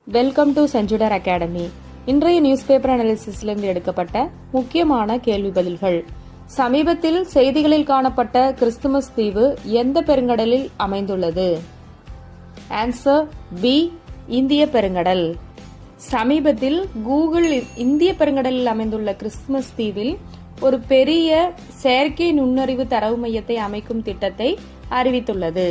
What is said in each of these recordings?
Welcome to Senchudar academy. இன்றைய news paper அனாலிசிஸிலிருந்து எடுக்கப்பட்ட முக்கியமான கேள்வி பதில்கள். சமீபத்தில் செய்திகளில் காணப்பட்ட கிறிஸ்துமஸ் தீவு எந்த பெருங்கடலில் அமைந்துள்ளது? ஆன்சர் பி, இந்திய பெருங்கடல். சமீபத்தில் கூகுள் இந்திய பெருங்கடலில் அமைந்துள்ள கிறிஸ்துமஸ் தீவில் ஒரு பெரிய செயற்கை நுண்ணறிவு தரவு மையத்தை அமைக்கும் திட்டத்தை அறிவித்துள்ளது.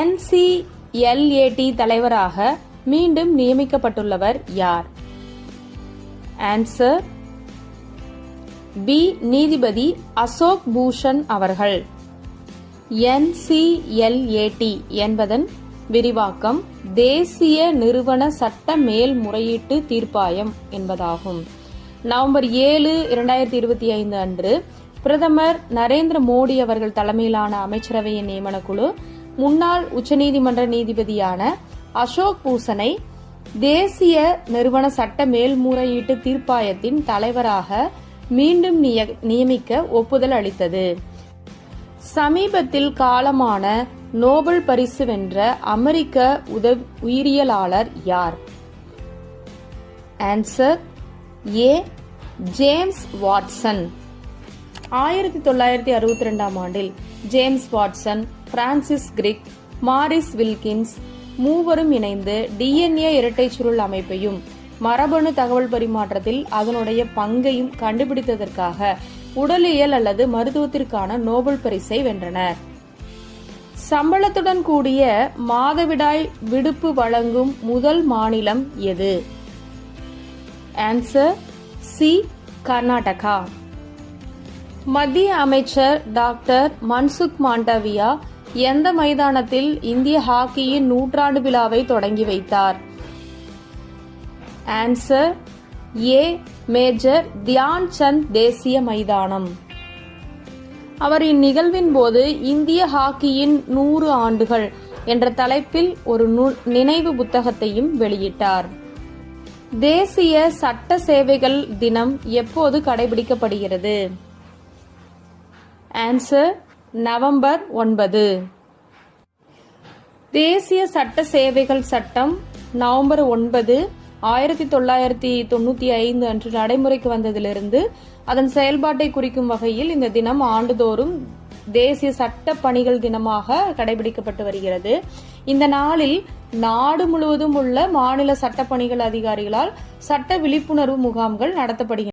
NCLAT தலைவராக மீண்டும் நியமிக்கப்பட்டுள்ளவர் யார்? ஆன்சர் பி, நீதிபதி அசோக் பூஷன் அவர்கள். NCLAT என்பதன் விரிவாக்கம் தேசிய நிறுவன சட்ட மேல்முறையீட்டு தீர்ப்பாயம் என்பதாகும். நவம்பர் 7, 2025 அன்று பிரதமர் நரேந்திர மோடி அவர்கள் தலைமையிலான அமைச்சரவையின் நியமன குழு முன்னாள் உச்சநீதிமன்ற நீதிபதியான அசோக் பூஷனை தேசிய நிறுவன சட்ட மேல்முறையீட்டு தீர்ப்பாயத்தின் தலைவராக மீண்டும் நியமிக்க ஒப்புதல் அளித்தது. சமீபத்தில் காலமான நோபல் பரிசு வென்ற அமெரிக்க உயிரியலாளர் யார்? Answer A, James Watson. 1962 ஆண்டில் James Watson, Francis Crick, Maurice Wilkins மூவரும் இணைந்து DNA இரட்டை சுருள் அமைப்பையும் மரபணு தகவல் பரிமாற்றத்தில் அதனுடைய பங்கையும் கண்டுபிடித்ததற்காக உடலியல் அல்லது மருத்துவத்திற்கான நோபல் பரிசை வென்றனர். சம்பளத்துடன் கூடிய மாதவிடாய் விடுப்பு வழங்கும் முதல் மாநிலம் எது? Answer C, Karnataka. மத்திய அமைச்சர் டாக்டர் மன்சுக் மாண்டவியா எந்த மைதானத்தில் இந்திய ஹாக்கியின் நூற்றாண்டு விழாவை தொடங்கி வைத்தார்? Answer A, Major Dhyan Chand தேசிய மைதானம். அவர் இந்நிகழ்வின் போது இந்திய ஹாக்கியின் 100 ஆண்டுகள் என்ற தலைப்பில் ஒரு நினைவு புத்தகத்தையும் வெளியிட்டார். தேசிய சட்ட சேவைகள் தினம் எப்போது கடைபிடிக்கப்படுகிறது? Answer November 9. தேசிய சட்ட சேவைகள் சட்டம் நவம்பர் 9, 1995 அன்று நடைமுறைக்கு வந்ததிலிருந்து அதன் செயல்பாட்டை குறிக்கும் வகையில் இந்த தினம் ஆண்டுதோறும் தேசிய சட்ட பணிகள் தினமாக கடைபிடிக்கப்பட்டு வருகிறது. இந்த நாளில் நாடு முழுவதும் உள்ள மாநில சட்டப்பணிகள் அதிகாரிகளால் சட்ட விழிப்புணர்வு முகாம்கள் நடத்தப்படுகின்றன.